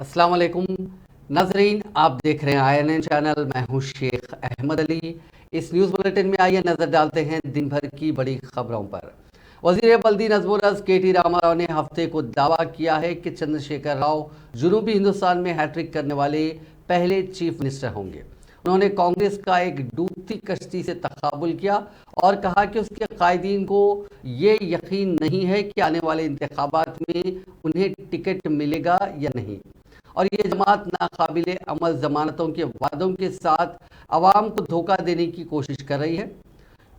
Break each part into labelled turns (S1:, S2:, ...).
S1: अस्सलाम वालेकुम नाजरीन, आप देख रहे हैं INN चैनल। मैं हूं शेख अहमद अली। इस न्यूज़ बुलेटिन में आइए नज़र डालते हैं दिन भर की बड़ी खबरों पर। वज़ीर बल्दी नज़मुल KT रामाराव ने हफ्ते को दावा किया है कि चंद्रशेखर राव जनूबी हिंदुस्तान में हैट्रिक करने वाले पहले चीफ मिनिस्टर होंगे। उन्होंने कांग्रेस का एक डूबती कश्ती से तकाबुल किया और कहा कि उसके कायदीन को ये यकीन नहीं है कि आने वाले इंतखाबात में उन्हें टिकट मिलेगा या नहीं, और ये जमात नाकाबिले अमल जमानतों के वादों के साथ अवाम को धोखा देने की कोशिश कर रही है।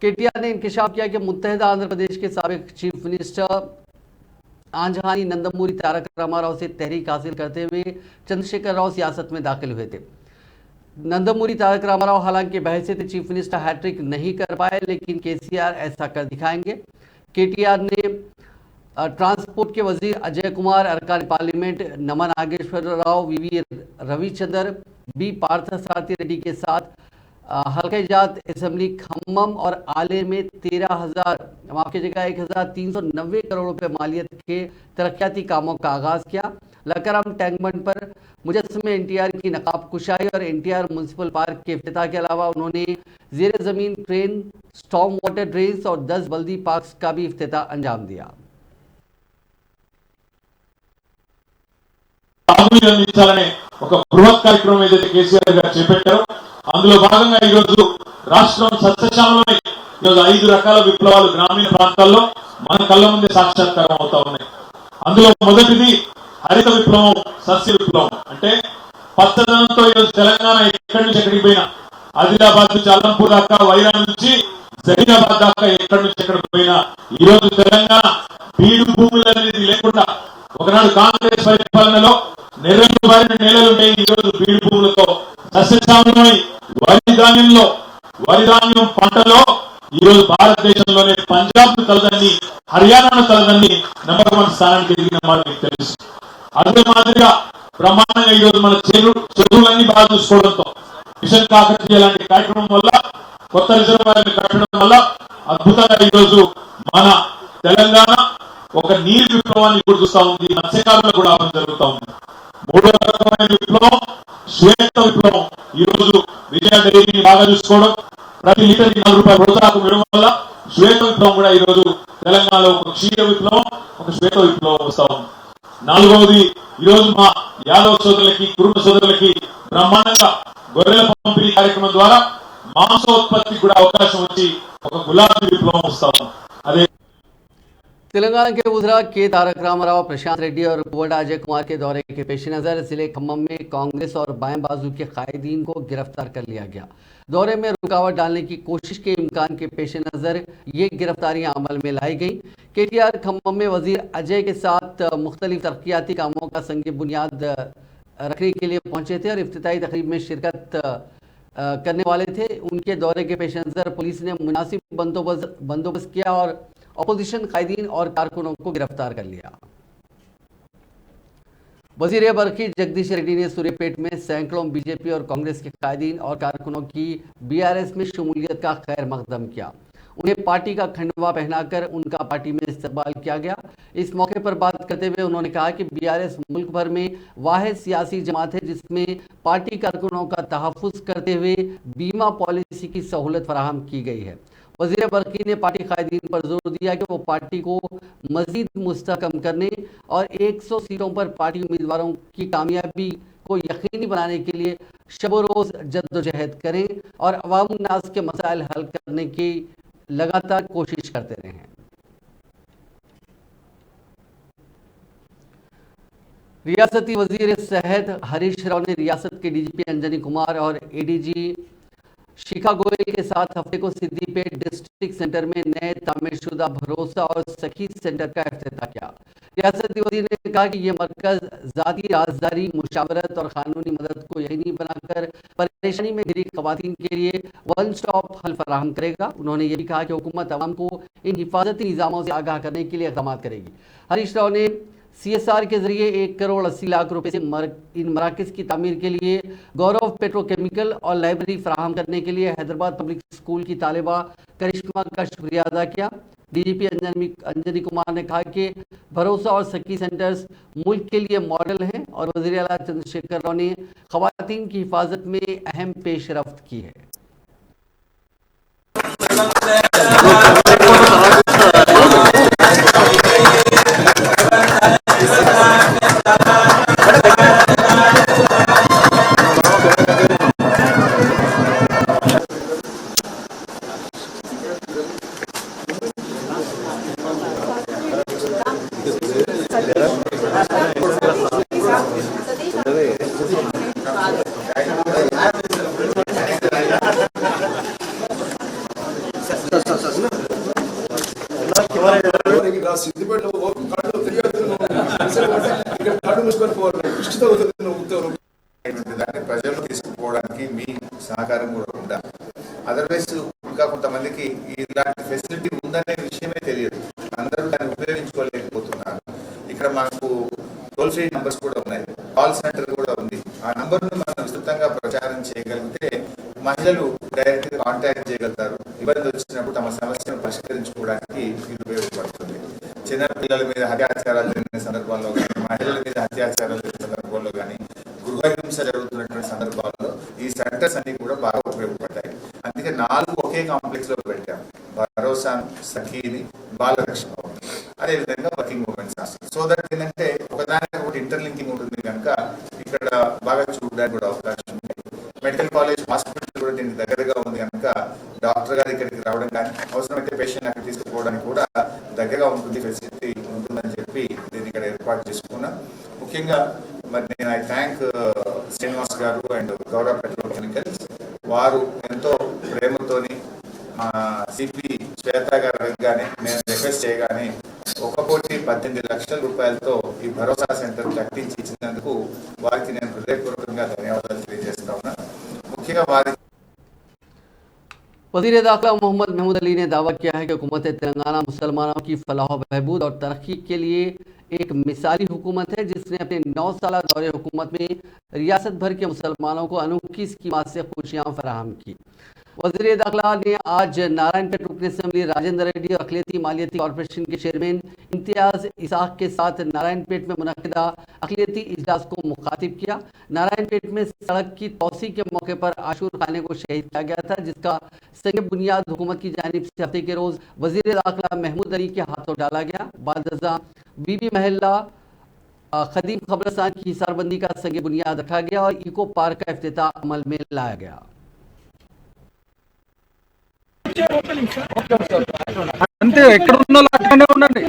S1: KTR ने इंकशाफ किया कि मुत्तहिदा आंध्र प्रदेश के साबिक चीफ मिनिस्टर आंजहानी नंदमूरी तारक रामाराव से तहरीक हासिल करते हुए चंद्रशेखर राव सियासत में दाखिल हुए थे। नंदमूरी तारक रामाराव हालांकि बहैसियत चीफ मिनिस्टर हैट्रिक नहीं कर पाए, लेकिन KCR ऐसा कर दिखाएंगे। KTR ने ट्रांसपोर्ट के वजीर अजय कुमार, अरकान पार्लियामेंट नमन नागेश्वर राव, VV रविचंद्र, B पार्थ सारथी रेड्डी के साथ हल्का जात असेंबली खम्मम और आले में 13,390 करोड़ रुपए मालियत के तरक्याती कामों का आगाज किया। लकाराम टैंक बंड पर मुजस्समे NTR की नकाब कुशाई और NTR म्यूनसिपल पार्क के इफ्तिताह के अलावा उन्होंने जेर जमीन ट्रेन, स्टॉर्म वाटर ड्रेन्स और 10 बल्दी पार्क्स का भी इफ्तिताह अंजाम दिया।
S2: అందించాలనే ఒక బృహత్ కార్యక్రమం ఏదైతే కేసీఆర్ గారు చేపట్టారో అందులో భాగంగా ఈ రోజు రాష్ట్రం సస్యశ్యామలమై ఈ రోజు 5 రకాల విప్లవాలు గ్రామీణ ప్రాంతాల్లో మన కళ్ళ ముందే సాక్షాత్కారం అవుతా ఉన్నాయి. అందులో మొదటిది హరిత విప్లవం, సస్య విప్లవం. అంటే పచ్చదనంతో ఈ రోజు తెలంగాణ ఎక్కడి నుంచి ఎక్కడికి పోయినా, ఆదిలాబాద్ నుంచి అల్లంపూర్ దాకా, వైరా నుంచి జహీరాబాద్ దాకా ఎక్కడి నుంచి ఎక్కడికి పోయినా ఈ రోజు తెలంగాణ బీడు భూములు అనేది లేకుండా, ఒకనాడు కాంగ్రెస్ పరిపాలనలో నెర్రెలు బారిన నేలలుంటాయి, ఈ రోజు బీడు భూములతో సస్యశ్యామలమై వరి ధాన్యం పంటలో ఈ రోజు భారతదేశంలోనే పంజాబ్ ను తలదన్ని, హర్యానాను తలదన్ని నంబర్ 1 స్థానానికి ఎదిగిన మాట మీకు తెలుసు. అదే మాదిరిగా బ్రహ్మాండంగా ఈ రోజు మన చెరువులన్నీ బాగా చూసుకోవడంతో, మిషన్ కాకతీయ లాంటి కార్యక్రమం వల్ల, కొత్త రిజర్వాయర్లు కట్టడం వల్ల అద్భుతంగా ఈ రోజు మన తెలంగాణ ఒక నీరు విప్లవాన్ని కూడా చూస్తా ఉంది. మత్స్యకారులకు కూడా ఆపద జరుగుతూ ఉంది. మూడో రకమైన విప్లవం శ్వేత విప్లవం. ఈ రోజు విజయ డైరీని బాగా చూసుకోవడం, ప్రతి లీటర్ 4 రూపాయల ప్రోత్సాహం ఇవ్వడం వల్ల శ్వేత విప్లవం కూడా ఈ రోజు తెలంగాణలో ఒక క్షీర విప్లవం, ఒక శ్వేత విప్లవం వస్తా ఉంది. నాలుగవది ఈ రోజు మా యాదవ సోదరులకి, కుటుంబ సోదరులకి బ్రహ్మాండంగా గొర్రెల పంపిణీ కార్యక్రమం ద్వారా మాంసోత్పత్తికి కూడా అవకాశం వచ్చి ఒక గులాబీ విప్లవం వస్తా ఉంది. అదే
S1: तेलंगाना के वज़ीर के तारक रामाराव, प्रशांत रेड्डी और कुंवर अजय कुमार के दौरे के पेश नज़र जिले खम्मम में कांग्रेस और बाएं बाजू के कायदीन को गिरफ्तार कर लिया गया। दौरे में रुकावट डालने की कोशिश के इम्कान के पेश नज़र ये गिरफ्तारियां अमल में लाई गई। KTR खम्मम में वज़ीर अजय के साथ मुख्तलिफ तरक्याती कामों का संग बुनियाद रखने के लिए पहुंचे थे और इफ्तिताई तकरीब में शिरकत करने वाले थे। उनके दौरे के पेश नज़र पुलिस ने मुनासिब बंदोबस्त किया और अपोजिशन कायदीन और कारकुनों को गिरफ्तार कर लिया। वजीर बरकी जगदीश रेड्डी ने सूर्यपेट में सैकड़ों BJP और कांग्रेस के कायदीन और कारकुनों की BRS में शमूलियत का खैर मकदम किया। उन्हें पार्टी का खंडवा पहनाकर उनका पार्टी में इस्तकबाल किया गया। इस मौके पर बात करते हुए उन्होंने कहा कि BRS मुल्क भर में वाहिद सियासी जमात है जिसमें पार्टी कारकुनों का तहफ़्फ़ुज़ करते हुए बीमा पॉलिसी की सहूलत फराहम की गई है। वज़ीर बरकी ने पार्टी कायदीन पर जोर दिया कि वो पार्टी को मज़ीद मुस्तहकम करने और 100 सीटों पर पार्टी उम्मीदवारों की कामयाबी को यकीनी बनाने के लिए शब रोज़ जद्दोजहद करें और अवाम नास के मसाइल हल करने की लगातार कोशिश करते रहें। रियासती वज़ीर सेहत हरीश राव ने रियासत के DGP अंजनी कुमार और ADG शिखा गोयल के साथ हफ्ते को सिद्दीपेट डिस्ट्रिक्ट सेंटर में नए तामीरशुदा भरोसा और सखी सेंटर का इफ्तिताह किया। रियासती वज़ीर ने कहा कि ये मरकज़ ज़ाती राजदारी, मुशावरत और क़ानूनी मदद को यकीनी बनाकर परेशानी में घिरी ख़वातीन के लिए वन स्टॉप हल फराहम करेगा। उन्होंने ये भी कहा कि हुकूमत अवाम को इन हिफाजती निज़ामों से आगाह करने के लिए इक़दाम करेगी। हरीश राव ने CSR के जरिए 1 करोड़ 80 लाख रुपए से इन मराकज़ की तामीर के लिए गौरव पेट्रोकेमिकल और लाइब्रेरी फराहम करने के लिए हैदराबाद पब्लिक स्कूल की तालिबा करिश्मा का शुक्रिया अदा किया। डीजीपी अंजनी कुमार ने कहा कि भरोसा और सखी सेंटर्स मुल्क के लिए मॉडल हैं और वज़ीर आला चंद्रशेखर राव ने ख़वातीन की हिफाजत में अहम पेशरफ्त की है।
S3: దాన్ని ప్రజల్లో తీసుకుపోవడానికి మీ సహకారం కూడా ఉండాలి. అదర్వైజ్ ఇంకా కొంతమందికి ఇలాంటి ఫెసిలిటీ ఉందనే విషయమే తెలియదు, అందరూ దాన్ని ఉపయోగించుకోలేకపోతున్నారు. ఇక్కడ మనకు టోల్ ఫ్రీ నంబర్స్ కూడా ఉన్నాయి, కాల్ సెంటర్ కూడా ఉంది. ఆ నంబర్ను మనం విస్తృతంగా ప్రచారం చేయగలిగితే మహిళలు డైరెక్ట్ గా కాంటాక్ట్ చేయగలుగుతారు. ఇబ్బంది వచ్చినప్పుడు తమ సమస్యను పరిష్కరించుకోవడానికి ఇది ఉపయోగపడుతుంది. చిన్న పిల్లల మీద అత్యాచారాలు జరిగిన సందర్భాల్లో కానీ, మహిళల మీద అత్యాచారాలు జరిగిన సందర్భాల్లో కానీ, గృహహింస జరుగుతున్నటువంటి సందర్భాల్లో ఈ సెంటర్స్ అన్ని కూడా బాగా ఉపయోగపడతాయి. అందుకే 4 ఒకే కాంప్లెక్స్ లో పెట్టాం: భరోసా, సఖీని, బాలరక్షణ, అదేవిధంగా working women's hostel. So that ఏంటంటే ఒకదానికి ఒకటి ఇంటర్లింకింగ్ ఉంటుంది కనుక ఇక్కడ బాగా చూడడానికి కూడా అవకాశం ఉంది. మెడికల్ కాలేజ్ హాస్పిటల్ కూడా దీనికి దగ్గరగా ఉంది కనుక డాక్టర్ గారు ఇక్కడికి రావడం కానీ, అవసరమైతే పేషెంట్ అక్కడ తీసుకుపోవడానికి కూడా దగ్గరగా ఉంటుంది, ఫెసిలిటీ ఉంటుందని చెప్పి దీన్ని ఇక్కడ ఏర్పాటు చేసుకున్నాం. ముఖ్యంగా మరి నేను ఐ థ్యాంక్ శ్రీనివాస్ గారు అండ్ గౌరవ పెట్రోకెమికల్స్. వారు ఎంతో ప్రేమతోని సిపి శ్వేత గారు అడగగానే నేను రిక్వెస్ట్ చేయగానే 1,18 లక్షల రూపాయలతో ఈ భరోసా సెంటర్ కట్టించి ఇచ్చినందుకు వారికి నేను హృదయపూర్వకంగా ధన్యవాదాలు తెలియజేస్తా ఉన్నాను. ముఖ్యంగా వారి
S1: वज़ीर दाखिला मोहम्मद महमूद अली ने दावा किया है कि हुकूमत तेलंगाना मुसलमानों की फलाह बहबूद और तरक्की के लिए एक मिसाली हुकूमत है, जिसने अपने 9 साल दौरे हुकूमत में रियासत भर के मुसलमानों को अनोखी स्कीमात से खुशियाँ फराहम की। वज़ीर दाखिला ने आज नारायणपेट रुकन असेंबली राजेंद्र रेड्डी और अक़लियती मालियती कॉरपोरेशन के चेयरमैन इम्तियाज़ इसाक के साथ नारायणपेट में मुनक़िदा अक़लियती इजलास को मुखातिब किया। नारायणपेट में सड़क की तोसी के मौके पर आशूर खाने को शहीद किया गया था, जिसका संग बुनियाद हुकूमत की जानिब से हफ्ते के रोज़ वज़ीर दाखिला महमूद अली के हाथों डाला गया। बाद बीबी महल्ला खदीम खबरस्तान की हिसारबंदी का संग बुनियाद रखा गया और इको पार्क का इफ्तिताह अमल में लाया गया।
S4: అంతే ఎక్కడ ఉన్నో అక్కడనే ఉండండి.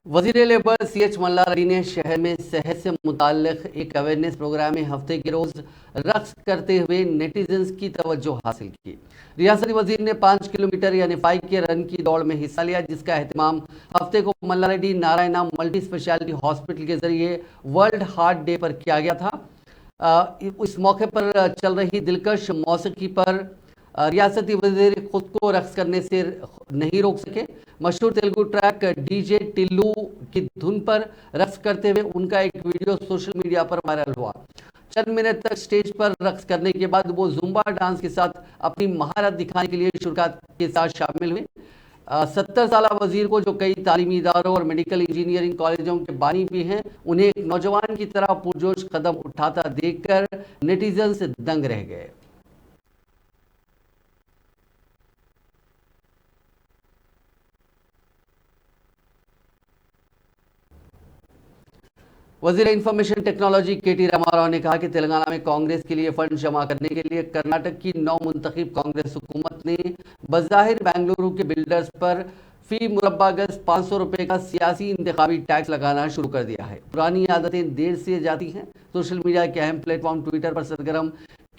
S1: वज़ीर लेबर CH मल्ला रेड्डी ने शहर में सेहत से मुताल्लिक़ एक अवेयरनेस प्रोग्राम में हफ्ते के रोज़ रक्स करते हुए नेटिजन्स की तवज्जो हासिल की। रियासती वज़ीर ने 5 किलोमीटर यानी 5 के रन की दौड़ में हिस्सा लिया, जिसका एहतमाम हफ्ते को Malla Reddy Narayana multi speciality hospital के ज़रिए वर्ल्ड हार्ट डे पर किया गया था। इस मौके पर चल रही दिलकश मौसीकी पर रियासती वजीर खुद को रक्स करने से नहीं रोक सके। मशहूर तेलुगु ट्रैक डीजे टिल्लू की धुन पर रक्स करते हुए उनका एक वीडियो सोशल मीडिया पर वायरल हुआ। चंद मिनट तक स्टेज पर रक्स करने के बाद वो जुम्बा डांस के साथ अपनी महारत दिखाने के लिए शुरुआत के साथ शामिल हुए। 70 साल वजीर को, जो कई तालीमी इदारों और मेडिकल इंजीनियरिंग कॉलेजों के बानी भी हैं, उन्हें एक नौजवान की तरह पुरजोश कदम उठाता देखकर नेटिजन्स दंग रह गए। वजीर इंफॉर्मेशन टेक्नोलॉजी केटी रामाराव ने कहा कि तेलंगाना में कांग्रेस के लिए फंड जमा करने के लिए कर्नाटक की नौ मुंतखब कांग्रेस हुकूमत ने बज़ाहिर बेंगलुरु के बिल्डर्स पर फी मुरब्बा गज 500 रुपए का सियासी इंतखाबी टैक्स लगाना शुरू कर दिया है। पुरानी आदतें देर से जाती हैं। सोशल मीडिया के अहम प्लेटफॉर्म ट्विटर पर सरगर्म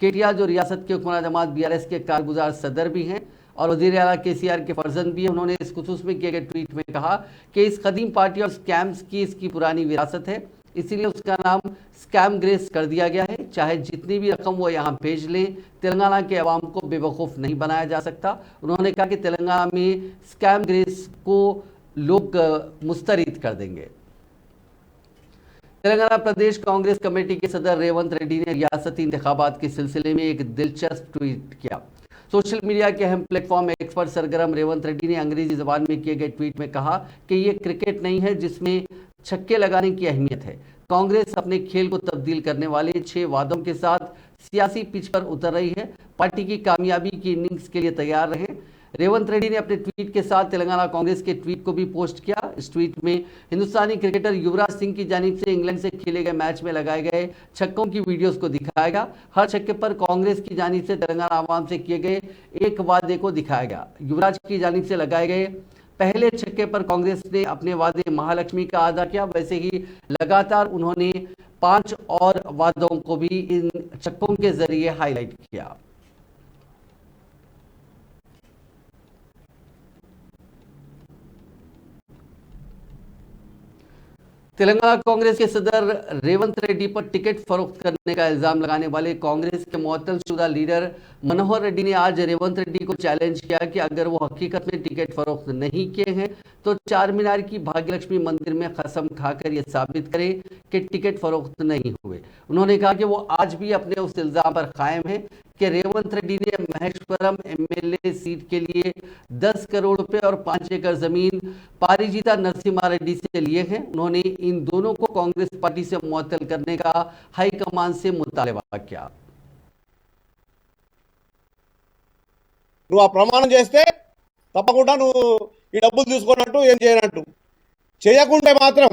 S1: केटिया, जो रियासत के हुक्मरान जमात BRS के कारगुजार सदर भी हैं और वज़ीर आला KCR के फर्जंद भी हैं, उन्होंने इस खुसूस में किए गए ट्वीट में कहा कि इस कदीम पार्टी और स्कैम्स की इसकी पुरानी विरासत है, इसीलिए उसका नाम स्कैम ग्रेस कर दिया गया है। चाहे जितनी भी रकम वो यहाँ भेज लें, तेलंगाना के अवाम को बेवकूफ़ नहीं बनाया जा सकता। उन्होंने कहा कि तेलंगाना में स्कैम ग्रेस को लोग मुस्तरद कर देंगे। तेलंगाना प्रदेश कांग्रेस कमेटी के सदर रेवंत रेड्डी ने रियासती इंतखाबात के सिलसिले में एक दिलचस्प ट्वीट किया। सोशल मीडिया के अहम प्लेटफॉर्म एक्स पर सरगर्म रेवंत रेड्डी ने अंग्रेजी जबान में किए गए ट्वीट में कहा कि ये क्रिकेट नहीं है जिसमें छक्के लगाने की अहमियत है। कांग्रेस अपने खेल को तब्दील करने वाले 6 वादों के साथ सियासी पिच पर उतर रही है। पार्टी की कामयाबी की इनिंग्स के लिए तैयार रहें। रेवंत रेड्डी ने अपने ट्वीट के साथ तेलंगाना कांग्रेस के ट्वीट को भी पोस्ट किया। इस ट्वीट में हिंदुस्तानी क्रिकेटर युवराज सिंह की जानिब से इंग्लैंड से खेले गए मैच में लगाए गए छक्कों की वीडियोस को दिखाया गया। हर छक्के पर कांग्रेस की जानिब से तेलंगाना आवाम से किए गए एक वादे को दिखाया गया। युवराज की जानिब से लगाए गए पहले छक्के पर कांग्रेस ने अपने वादे महालक्ष्मी का अदा किया। वैसे ही लगातार उन्होंने 5 और वादों को भी इन छक्कों के जरिए हाईलाइट किया। तेलंगाना कांग्रेस के सदर रेवंत रेड्डी पर टिकट फरोख्त करने का इल्जाम लगाने वाले कांग्रेस के मुअत्तलशुदा लीडर मनोहर रेड्डी ने आज रेवंत रेड्डी को चैलेंज किया कि अगर वो हकीकत में टिकट फरोख्त नहीं किए हैं तो चार मीनार की भाग्यलक्ष्मी मंदिर में कसम खाकर ये साबित करें कि टिकट फरोख्त नहीं हुए। उन्होंने कहा कि वो आज भी अपने उस इल्जाम पर कायम है कि रेवंत रेड्डी ने महेश्वरम MLA सीट के लिए 10 करोड़ रुपए और 5 एकड़ जमीन पारिजीता नरसिम्हा रेड्डी से लिए हैं। उन्होंने इन दोनों को कांग्रेस पार्टी से मुअत्तल करने का हाईकमान से मुतालबा किया।
S5: నువ్వు ఆ ప్రమాణం చేస్తే తప్పకుండా నువ్వు ఈ డబ్బులు తీసుకున్నట్టు ఏం చేయనట్టు చేయకుంటే మాత్రం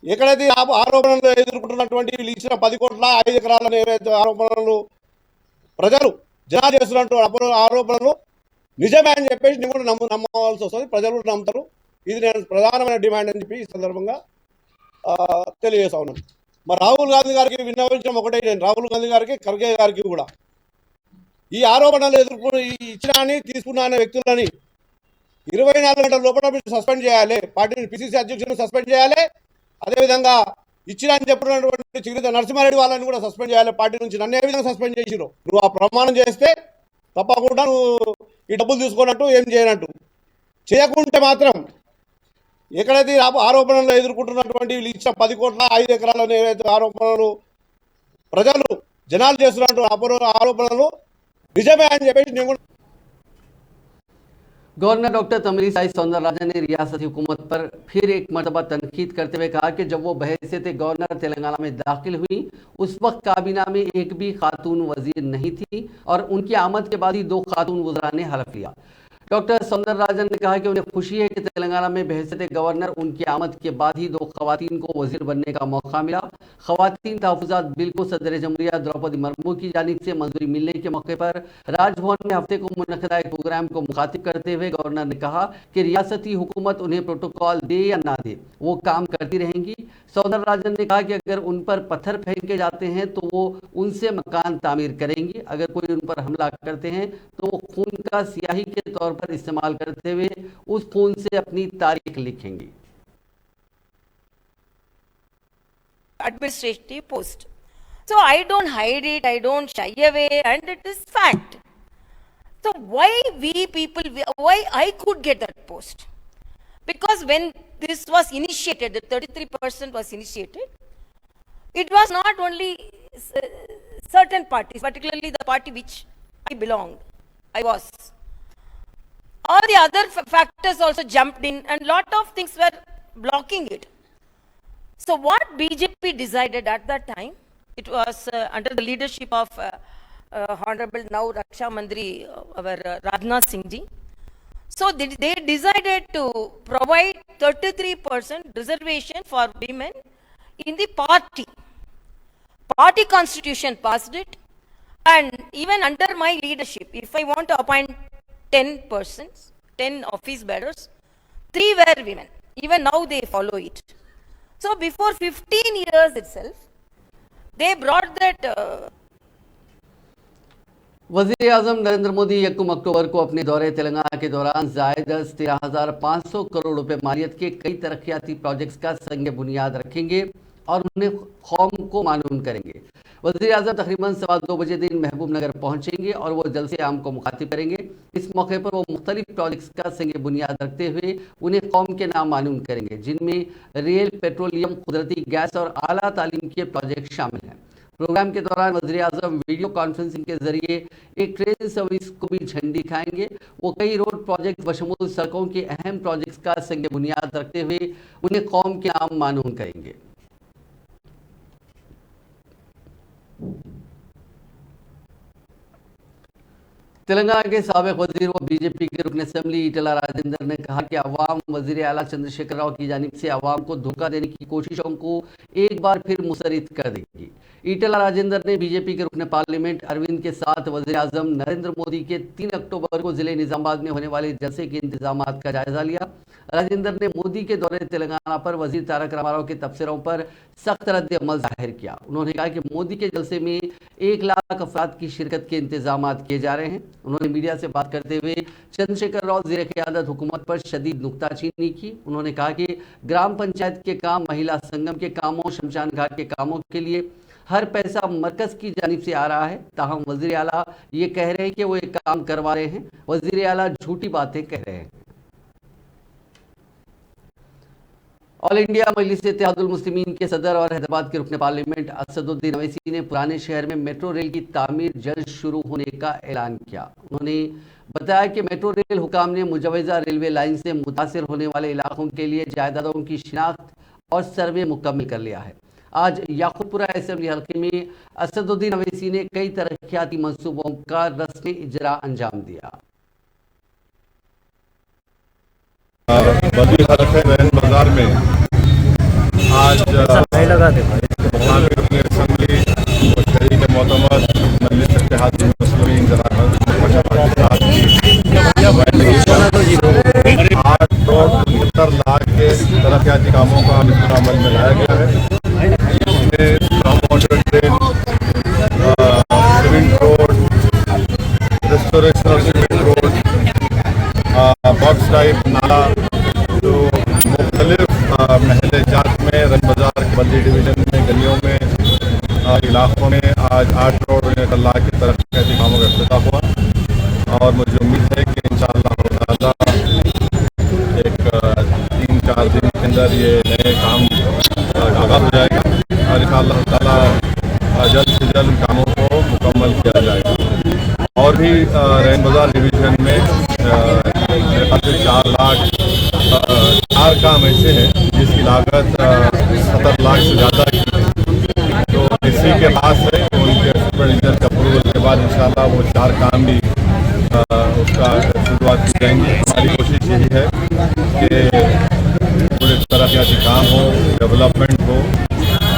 S5: ఎక్కడైతే ఆరోపణలు ఎదుర్కొంటున్నటువంటి వీళ్ళు ఇచ్చిన 10 కోట్ల 5 ఎకరాలను ఏవైతే ఆరోపణలు ప్రజలు జనాలు చేస్తున్నట్టు ఆరోపణలు నిజమే అని చెప్పేసి నేను కూడా నమ్మవలసి వస్తుంది। ప్రజలు కూడా నమ్ముతారు। ఇది నేను ప్రధానమైన డిమాండ్ అని చెప్పి ఈ సందర్భంగా తెలియజేస్తా ఉన్నాను। మరి రాహుల్ గాంధీ గారికి విన్నవించడం ఒకటే, నేను రాహుల్ గాంధీ గారికి ఖర్గే గారికి కూడా ఈ ఆరోపణలు ఎదుర్కొని ఇచ్చిన అని తీసుకున్న అనే వ్యక్తులని 24 గంటల లోపల మీరు సస్పెండ్ చేయాలి। పార్టీని PCC అధ్యక్షులను సస్పెండ్ చేయాలి। అదేవిధంగా ఇచ్చిన అని చెప్పినటువంటి చిగిరిత నరసింహారెడ్డి వాళ్ళని కూడా సస్పెండ్ చేయాలి పార్టీ నుంచి। నన్ను ఏ విధంగా సస్పెండ్ చేసిరు? నువ్వు ఆ ప్రమాణం చేస్తే తప్పకుండా నువ్వు ఈ డబ్బులు తీసుకున్నట్టు ఏం చేయనట్టు చేయకుంటే మాత్రం ఎక్కడైతే ఆరోపణలు ఎదుర్కొంటున్నటువంటి వీళ్ళు ఇచ్చిన 10 కోట్ల 5 ఎకరాలను ఏవైతే ఆరోపణలు ప్రజలు జనాలు చేస్తున్నట్టు ఆరోపణలు నిజమే అని చెప్పేసి నేను కూడా
S1: गवर्नर डॉक्टर तमिलिसाई सौंदरराजन ने रियासती हुकूमत पर फिर एक मरतबा तनकीद करते हुए कहा कि जब वो बहैसियत गवर्नर तेलंगाना में दाखिल हुई उस वक्त काबीना में एक भी खातून वजीर नहीं थी और उनकी आमद के बाद ही 2 खातून वज़रा ने हलफ लिया। डॉक्टर सौंदरराजन ने कहा कि उन्हें खुशी है कि तेलंगाना में बहैसियत गवर्नर उनकी आमद के बाद ही 2 खवातीन को वजीर बनने का मौका मिला। खवातीन तहफ़्फ़ुज़ात बिल को सदर जमहूरिया द्रौपदी मुर्मू की जानिब से मंजूरी मिलने के मौके पर राजभवन में हफ्ते को मुनक़दा एक प्रोग्राम को मुखातिब करते हुए गवर्नर ने कहा कि रियासती हुकूमत उन्हें प्रोटोकॉल दे या ना दे वो काम करती रहेंगी। सौंदरराजन ने कहा कि अगर उन पर पत्थर फेंके जाते हैं तो वो उनसे मकान तामीर करेंगी, अगर कोई उन पर हमला करते हैं तो वो खून का स्याही के तौर पर इस्तेमाल करते हुए उस खून से अपनी तारीख लिखेंगी।
S6: Administrative post. So I don't hide it, I don't shy away, and it is fact. So why why I could get that post? Because when this was initiated, the 33% was initiated, it was not only certain parties, particularly the party which I belonged, I was. All the other factors also jumped in, and lot of things were blocking it. So what BJP decided at that time, it was under the leadership of Honorable now Raksha Mandri, our Rajnath Singh Ji. So they decided to provide 33% reservation for women in the party. Party constitution passed it, and even under my leadership, if I want to appoint 10 persons, 10 office bearers, 3 were women. Even now they follow it. So before 15 years itself, they brought that
S1: वज़ीर आज़म नरेंद्र मोदी 1 अक्टूबर को अपने दौरे तेलंगाना के दौरान ज़ायदस 13,500 करोड़ रुपए मालियत के कई तरक्याती projects का संग बुनियाद रखेंगे और उन्हें कौम को मालूम करेंगे। वज़ीर आज़म तकरीबन 2:15 बजे दिन महबूब नगर पहुंचेंगे और वो जल से आम को मुखातिब करेंगे। इस मौके पर वो मुख्तलिफ प्रोजेक्ट्स का संग बुनियाद रखते हुए उन्हें कौम के नाम मालूम करेंगे, जिनमें रेल, पेट्रोलियम, कुदरती गैस और आला तालीम के प्रोजेक्ट शामिल हैं। प्रोग्राम के दौरान वज़ीर आज़म वीडियो कॉन्फ्रेंसिंग के जरिए एक ट्रेन सर्विस को भी झंडी दिखाएंगे। वो कई रोड प्रोजेक्ट बशमूल सड़कों के अहम प्रोजेक्ट्स का संग बुनियाद रखते हुए उन्हें कौम के नाम मालूम करेंगे। तेलंगाना के साबिक वजीर व बीजेपी के रुकन असेंबली ईटला राजेंद्र ने कहा कि अवाम वजीर आला चंद्रशेखर राव की जानिब से अवाम को धोखा देने की कोशिशों को एक बार फिर मुसरित कर देगी। ईटला राजेंद्र ने बीजेपी के रुकन पार्लियामेंट अरविंद के साथ वजीर आजम नरेंद्र मोदी के 3 अक्टूबर को जिले निजामाबाद में होने वाले जलसे के इंतजाम का जायजा लिया। राजेंद्र ने मोदी के दौरे तेलंगाना पर वजीर तारक रामाराव के तबसरों पर सख्त रद्द अमल जाहिर किया। उन्होंने कहा कि मोदी के जलसे में 1 लाख अफराद की शिरकत के इंतजाम किए जा रहे हैं। उन्होंने मीडिया से बात करते हुए चंद्रशेखर राव ज़ेर क़यादत हुकूमत पर शदीद नुक्ताचीनी की। उन्होंने कहा कि ग्राम पंचायत के काम, महिला संगम के कामों, शमशान घाट के कामों के लिए हर पैसा मरकज की जानिब से आ रहा है। ताहम वज़ीर आला ये कह रहे हैं कि वो ये काम करवा रहे हैं। वज़ीर आला झूठी बातें कह रहे हैं। ऑल इंडिया मजलिस इत्तेहादुल मुस्लिमीन के सदर और हैदराबाद के रुकन पार्लियामेंट असदुद्दीन अवैसी ने पुराने शहर में मेट्रो रेल की तामीर जल्द शुरू होने का ऐलान किया। उन्होंने बताया कि मेट्रो रेल हुकाम ने मुजवजा रेलवे लाइन से मुतासिर होने वाले इलाकों के लिए जायदादों की शिनाख्त और सर्वे मुकम्मल कर लिया है। आज याकूबपुरा असेंबली हल्के में असदुद्दीन अवैसी ने कई तरक्याती मंसूबों का रस्मी इजरा अंजाम दिया।
S7: बल्दी हल्के रैन बाजार में आज मकामी रुकन असेंबली और शहरी के मोतबर मजलिस इत्तेहादुल मुस्लिमीन जनाब 8 लाख के तरक्याती कामों का अमल में लाया गया है। इसमें ground water train, cement road, restoration और सीमेंट रोड, बॉक्स टाइप नाला, जो मुख्तलिफ महल जात में रंग बाजार के बल्दी डिवीजन में गलियों में इलाकों में आज 8 करोड़ 69 लाख के तरक्याती कामों का इफ्तिताह हुआ और मुझे उम्मीद है कि इंशाअल्लाह ताला एक 3-4 दिन के अंदर ये नए काम आगाज हो जाएगा और इंशाअल्लाह ताला जल्द से जल्द कामों को मुकम्मल किया जाएगा। और भी रैन बाजार डिवीजन में मेरे पास 4 लाख 4 काम ऐसे हैं जिसकी लागत 70 लाख से ज़्यादा की है। तो इसी के पास है उनके सुपरवाइजर के अप्रूवल के बाद इंशाअल्लाह वो 4 काम भी उसका शुरुआत की जाएंगी। हमारी कोशिश यही है कि पूरे तरक्याती काम हो, डेवलपमेंट हो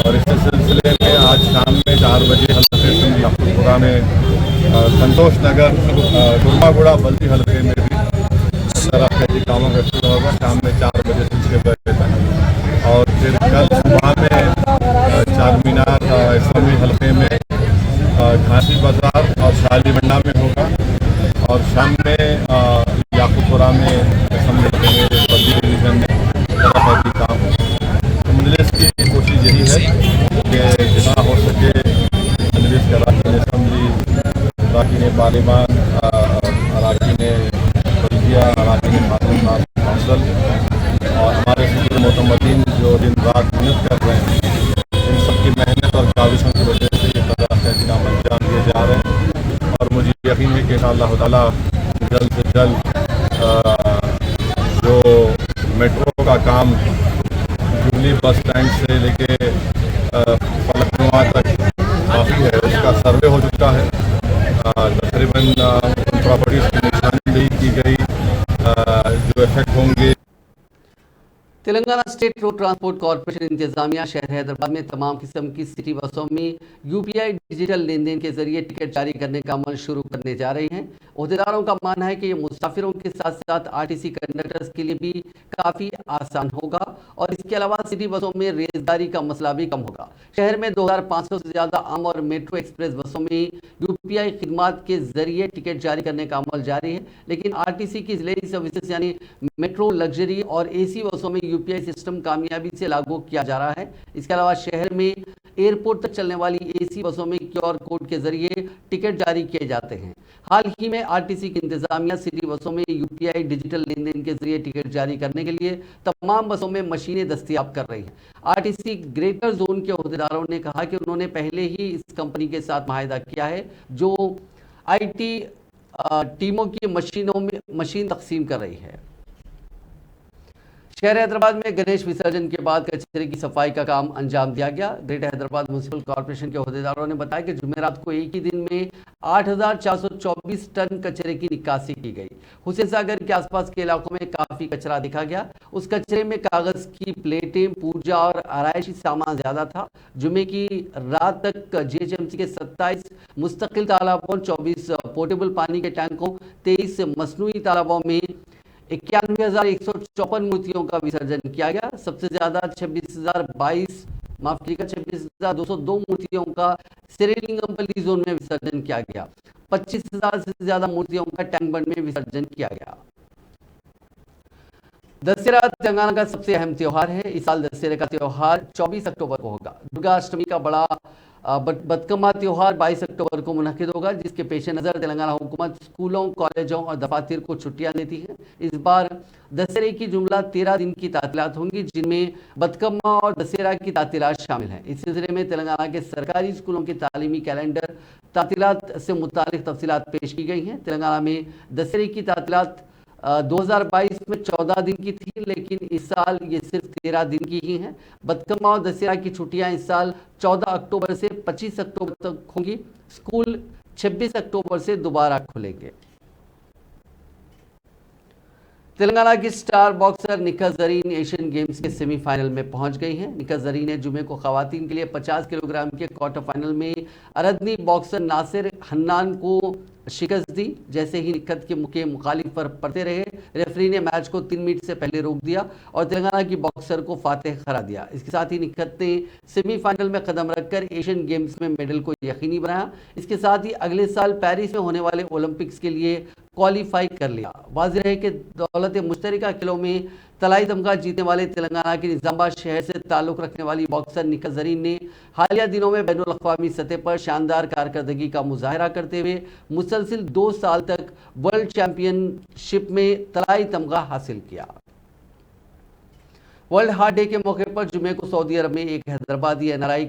S7: और इस सिलसिले में आज शाम में 4 बजे हल्के असेंबली याकूबपुरा में संतोष नगर गुरमागुड़ा बल्दी हल्के में भी तरक्याती कामों का शुरू होगा शाम में 4 बजे से 6 बजे तक। और फिर कल सुबह में चार मीनार असेंबली हल्के में घासी बाजार और शालीमंडा में होगा और शाम में याकूबपुरा में असेंबली में बल्दी डिवीजन में तरक्याती काम हो। तो मजलिस की कोशिश यही है कि जितना हो सके मजलिस कराची असेंबली, बाकी पार्लियामान अल्लाह ताला जल्द से जल्द जो मेट्रो का काम जुबली बस स्टैंड से लेके फलकनुमा तक काफ़ी है, उसका सर्वे हो चुका है। तकरीबन प्रॉपर्टीज की निशानदेही की गई, जो इफेक्ट होंगे।
S1: Telangana state road transport corporation इंतजामिया शहर हैदराबाद में तमाम किस्म की सिटी बसों में यूपीआई डिजिटल लेन देन के जरिए टिकट जारी करने का अमल शुरू करने जा रही हैं। ओहदेदारों का मानना है कि ये मुसाफिरों के साथ साथ आरटीसी कंडक्टर्स के लिए भी काफ़ी आसान होगा और इसके अलावा सिटी बसों में रेजदारी का मसला भी कम होगा। शहर में 2500 से ज़्यादा आम और मेट्रो एक्सप्रेस बसों में यूपीआई खिदमात के जरिए टिकट जारी करने का अमल जारी है, लेकिन आरटीसी की जिलेरी सर्विसेज यानी मेट्रो, लग्जरी और एसी बसों में यूपीआई सिस्टम कामयाबी से लागू किया जा रहा है। इसके अलावा शहर में एयरपोर्ट तक चलने वाली एसी बसों में क्यूआर कोड के जरिए टिकट जारी किए जाते हैं। हाल ही में आरटीसी की इंतजामिया सिटी बसों में यूपीआई डिजिटल लेन देन के जरिए टिकट जारी करने के लिए तमाम बसों में मशीनें दस्तयाब कर रही हैं। आरटीसी ग्रेटर जोन के ओहदेदारों ने कहा कि उन्होंने पहले ही इस कंपनी के साथ माहिदा किया है जो आईटी टीमों की मशीन तकसीम कर रही है। शहर हैदराबाद में गणेश विसर्जन के बाद कचरे की सफाई का काम अंजाम दिया गया। ग्रेटर हैदराबाद म्युनिसिपल कॉर्पोरेशन के ओहदेदारों ने बताया कि जुमेरात को एक ही दिन में 8,424 टन कचरे की निकासी की गई। हुसैन सागर के आसपास के इलाकों में काफ़ी कचरा देखा गया। उस कचरे में कागज़ की प्लेटें, पूजा और आराइशी सामान ज़्यादा था। जुमे की रात तक जीएचएमसी के 27 मुस्तकिल तालाबों, 24 पोर्टेबल पानी के टैंकों, 23 मसनूई तालाबों में 91,154 मूर्तियों का विसर्जन किया गया। सबसे ज्यादा 26,202 मूर्तियों का श्रीलिंगमपल्ली जोन में विसर्जन किया गया। 25,000 से ज्यादा मूर्तियों का टैंक बंड में विसर्जन किया गया। दशहरा तेलंगाना का सबसे अहम त्यौहार है। इस साल दशहरे का त्यौहार 24 अक्टूबर को होगा। दुर्गा अष्टमी का बड़ा बदकमा त्यौहार 22 अक्टूबर को मुनक़िद होगा, जिसके पेश नज़र तेलंगाना हुकूमत स्कूलों, कॉलेजों और दफातर को छुट्टियां देती है। इस बार दशहरे की जुमला 13 दिन की तातीलात होंगी, जिनमें बदकमा और दशहरा की तातीलात शामिल हैं। इस सिलसिले में तेलंगाना के सरकारी स्कूलों के तालीमी कैलेंडर तातीलात से मुतालिक तफसीलात पेश की गई हैं। तेलंगाना में दशहरे की तातीलात 2022 में 14 दिन की थी, लेकिन इस साल ये सिर्फ 13 दिन की ही हैं। बदकमा और दशहरा की छुट्टियां इस साल 14 अक्टूबर से 25 अक्टूबर तक होंगी। स्कूल 26 अक्टूबर से दोबारा खुलेंगे। तेलंगाना की स्टार बॉक्सर निका जरीन एशियन गेम्स के सेमीफाइनल में पहुंच गई हैं। निका जरीन ने जुमे को खवातीन के लिए 50 किलोग्राम के क्वार्टर फाइनल में अरदनी बॉक्सर नासिर हन्नान को शिकस्त दी। जैसे ही निकत के मुखालिफ पर पड़ते रहे, रेफरी ने मैच को 3 मिनट से पहले रोक दिया और तेलंगाना की बॉक्सर को फातेह करार दिया। इसके साथ ही निकत ने सेमीफाइनल में कदम रखकर एशियन गेम्स में मेडल को यकीनी बनाया। इसके साथ ही अगले साल पेरिस में होने वाले ओलंपिक्स के लिए क्वालिफाई कर लिया। वाज़ेह है कि दौलत मुश्तरका खेलों में तलाई तमगा जीतने वाले तेलंगाना के निज़ामाबाद शहर से ताल्लुक़ रखने वाली बॉक्सर निका जरीन ने हालिया दिनों में बैनुल अक़वामी सतह पर शानदार कारकर्दगी का मुजाहरा करते हुए मुसलसिल 2 साल तक वर्ल्ड चैंपियनशिप में तलाई तमगा हासिल किया। वर्ल्ड हार्ट डे के मौके पर जुमे को सऊदी अरब में एक हैदराबादी एनआरआई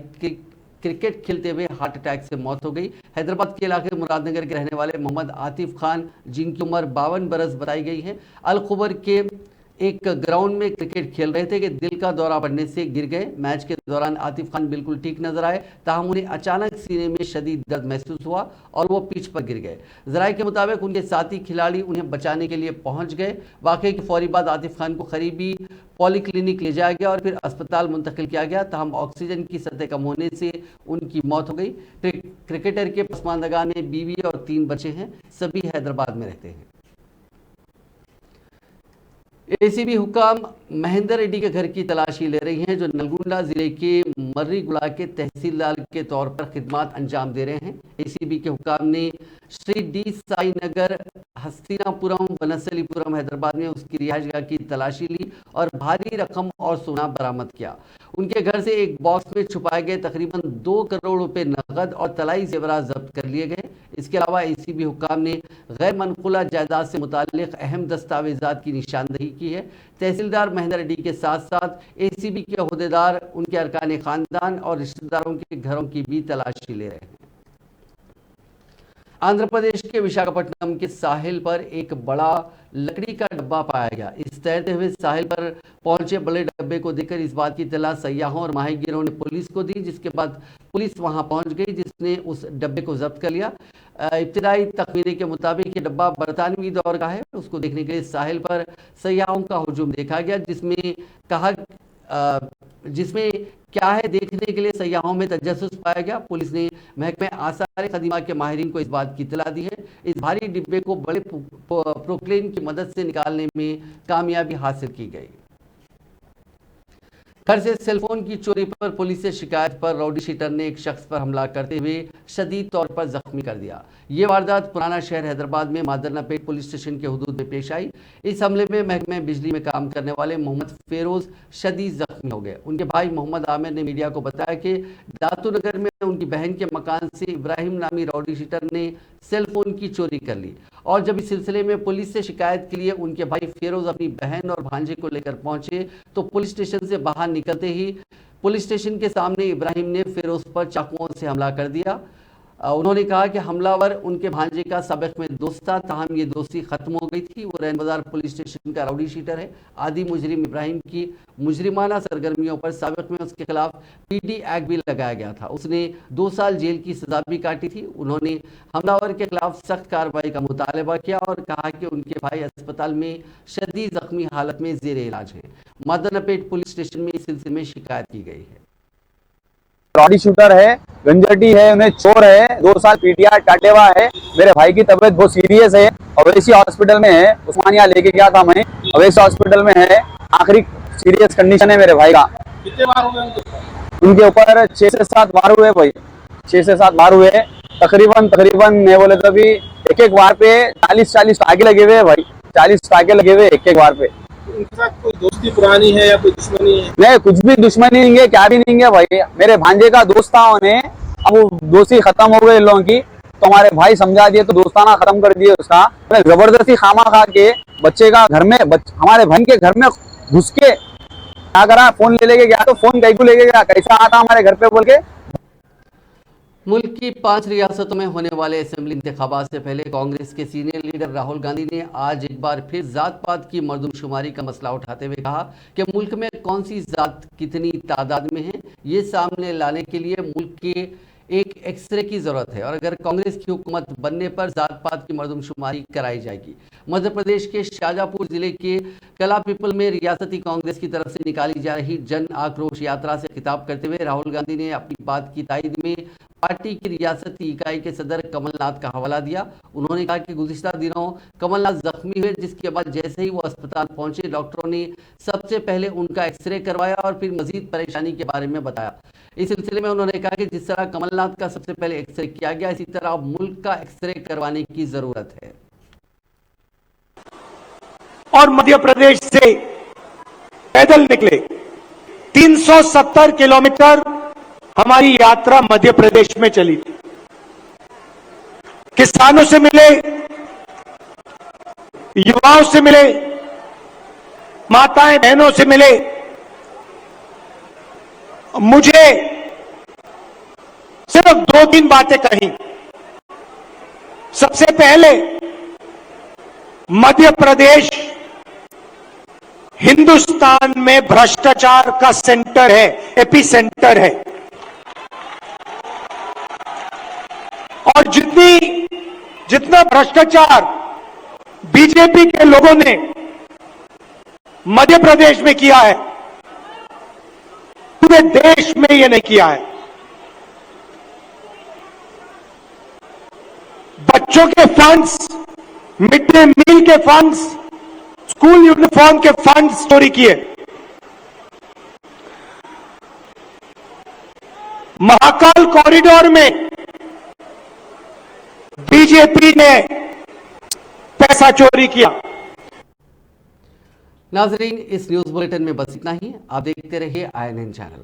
S1: क्रिकेट खेलते हुए हार्ट अटैक से मौत हो गई। हैदराबाद के इलाके मुरादनगर के रहने वाले मोहम्मद आतिफ खान, जिनकी उम्र 52 बरस बताई गई है, अल खुबर के एक ग्राउंड में क्रिकेट खेल रहे थे कि दिल का दौरा पड़ने से गिर गए। मैच के दौरान आतिफ खान बिल्कुल ठीक नजर आए, ताहम उन्हें अचानक सीने में शदीद दर्द महसूस हुआ और वो पिच पर गिर गए। ज़राए के मुताबिक उनके साथी खिलाड़ी उन्हें बचाने के लिए पहुंच गए। वाक़े के फौरी बाद आतिफ खान को करीबी पॉलीक्लिनिक ले जाया गया और फिर अस्पताल मुंतकिल किया गया, ताहम ऑक्सीजन की सतह कम होने से उनकी मौत हो गई। क्रिकेटर के पसमानदगा में बीवी और 3 बच्चे हैं, सभी हैदराबाद में रहते हैं। एसीबी हुकाम महेंद्र रेड्डी के घर की तलाशी ले रही हैं, जो नलगुंडा जिले के मर्रीगुड़ा के तहसीलदार के तौर पर खिदमात अंजाम दे रहे हैं। एसीबी के हुकाम ने श्री डी साई नगर, हस्तिनापुरम, वनसलीपुरम हैदराबाद में उसकी रिहाइशगाह की तलाशी ली और भारी रकम और सोना बरामद किया। उनके घर से एक बॉक्स में छुपाए गए तकरीबन 2 करोड़ रुपए नकद और तलाई जेवरात जब्त कर लिए गए। इसके अलावा एसीबी हुकाम ने गैर मनकुला जायदाद से मुताल्लिक अहम दस्तावेजात की निशानदही की है। तहसीलदार महेंद्र रेड्डी के साथ साथ एसीबी के अहदेदार, उनके अरकान खानदान और रिश्तेदारों के घरों की भी तलाशी ले रहे हैं। आंध्र प्रदेश के विशाखापट्टनम के साहिल पर एक बड़ा लकड़ी का डब्बा पाया गया। इस तैरते हुए साहिल पर पहुंचे बड़े डब्बे को देखकर इस बात की इत्तला सयाहों और माहीगीरों ने पुलिस को दी, जिसके बाद पुलिस वहां पहुंच गई, जिसने उस डब्बे को जब्त कर लिया। इब्तिदाई तखमीने के मुताबिक ये डब्बा बरतानवी दौर का है। उसको देखने के लिए साहिल पर सयाहों का हुजूम देखा गया, जिसमें क्या है देखने के लिए सयाहों में तजस्सुस पाया गया। पुलिस ने महकमे आसार खदीमा के माहिरीन को इस बात की इत्तला दी है। इस भारी डिब्बे को बड़े प्रोक्लेन की मदद से निकालने में कामयाबी हासिल की गई। घर से सेलफोन की चोरी पर पुलिस से शिकायत पर राउडी शीटर ने एक शख्स पर हमला करते हुए शदीद तौर पर जख्मी कर दिया। ये वारदात पुराना शहर हैदराबाद में मादरनापेट पुलिस स्टेशन के हुदूद में पेश आई। इस हमले में महकमे बिजली में काम करने वाले मोहम्मद फेरोज शदीद जख्मी हो गए। उनके भाई मोहम्मद आमिर ने मीडिया को बताया कि दातुनगर में उनकी बहन के मकान से इब्राहिम नामी राउडी शीटर ने सेलफोन की चोरी कर ली और जब इस सिलसिले में पुलिस से शिकायत के लिए उनके भाई फेरोज अपनी बहन और भांजे को लेकर पहुंचे तो पुलिस स्टेशन से बाहर निकलते ही पुलिस स्टेशन के सामने इब्राहिम ने फेरोज पर चाकुओं से हमला कर दिया। उन्होंने कहा कि हमलावर उनके भांजे का सबक में दोस्त था, ताहम ये दोस्ती खत्म हो गई थी। वो रैन बाजार पुलिस स्टेशन का राउडी शीटर है। आदि मुजरिम इब्राहिम की मुजरिमाना सरगर्मियों पर सबक में उसके खिलाफ पीडी एक्ट भी लगाया गया था। उसने 2 साल जेल की सजा भी काटी थी। उन्होंने हमलावर के खिलाफ सख्त कार्रवाई का मुतालबा किया और कहा कि उनके भाई अस्पताल में शदीद जख्मी हालत में जेर इलाज है। मादरनापेट पुलिस स्टेशन में इस सिलसिले में शिकायत की गई है।
S8: रॉडी शूटर है, गंजटी है, उन्हें चोर है, 2 साल पीटीआर काटे हुआ है। मेरे भाई की तबीयत बहुत सीरियस है, अवैसी हॉस्पिटल में है। उस्मानिया लेके गया था मैं, अवैसी हॉस्पिटल में है, आखिरी सीरियस कंडीशन है मेरे भाई का। कितने बार हुए उनके ऊपर? 6 से 7 बार हुए भाई, 6 से 7 बार हुए। तकरीबन नहीं बोले तो अभी एक बार पे 40 टाके लगे हुए भाई, 40 टाके लगे हुए एक बार पे।
S9: उनके साथ कोई दोस्ती पुरानी है या कोई दुश्मनी है?
S8: नहीं, कुछ भी दुश्मनी नहीं है, क्या भी नहीं है भाई। मेरे भांजे का दोस्त था उन्हें, अब वो दोस्ती खत्म हो गई इन लोगों की, तो हमारे भाई समझा दिए तो दोस्ताना खत्म कर दिए उसका। जबरदस्ती खामा खा के बच्चे का घर में हमारे भाई के घर में घुस के क्या करा, फोन ले लेके गया। तो फोन कहीं को लेके गया, कैसा आता हमारे घर पे बोल के।
S1: मुल्क की 5 रियासतों में होने वाले असेंबली इंतखाबात से पहले कांग्रेस के सीनियर लीडर राहुल गांधी ने आज एक बार फिर जात पात की मर्दमशुमारी का मसला उठाते हुए कहा कि मुल्क में कौन सी जात कितनी तादाद में है, ये सामने लाने के लिए मुल्क के एक एक्सरे की जरूरत है और अगर कांग्रेस की हुकूमत बनने पर जात पात की मर्दमशुमारी कराई जाएगी। मध्य प्रदेश के शाजापुर जिले के कला पीपल में रियासती कांग्रेस की तरफ से निकाली जा रही जन आक्रोश यात्रा से खिताब करते हुए राहुल गांधी ने अपनी बात की तायद में पार्टी की रियासती इकाई के सदर कमलनाथ का हवाला दिया। उन्होंने कहा कि गुज़िश्ता दिनों कमलनाथ जख्मी हुए, जिसके बाद जैसे ही वो अस्पताल पहुंचे डॉक्टरों ने सबसे पहले उनका एक्सरे करवाया और फिर मजीद परेशानी के बारे में बताया। इस सिलसिले में उन्होंने कहा कि जिस तरह कमलनाथ का सबसे पहले एक्सरे किया गया, इसी तरह मुल्क का एक्सरे करवाने की जरूरत है।
S10: और मध्य प्रदेश से पैदल निकले 370 किलोमीटर हमारी यात्रा मध्य प्रदेश में चली थी। किसानों से मिले, युवाओं से मिले, माताएं बहनों से मिले। मुझे सिर्फ 2-3 बातें कही। सबसे पहले, मध्य प्रदेश हिंदुस्तान में भ्रष्टाचार का सेंटर है, एपी सेंटर है और जितना भ्रष्टाचार बीजेपी के लोगों ने मध्य प्रदेश में किया है, पूरे देश में ये नहीं किया है। बच्चों के फंड्स, मिड डे मील के फंड्स, स्कूल यूनिफॉर्म के फंड्स चोरी किए। महाकाल कॉरिडोर में बीजेपी ने पैसा चोरी किया।
S1: नाजरीन, इस न्यूज बुलेटिन में बस इतना ही। आप देखते रहिए INN चैनल।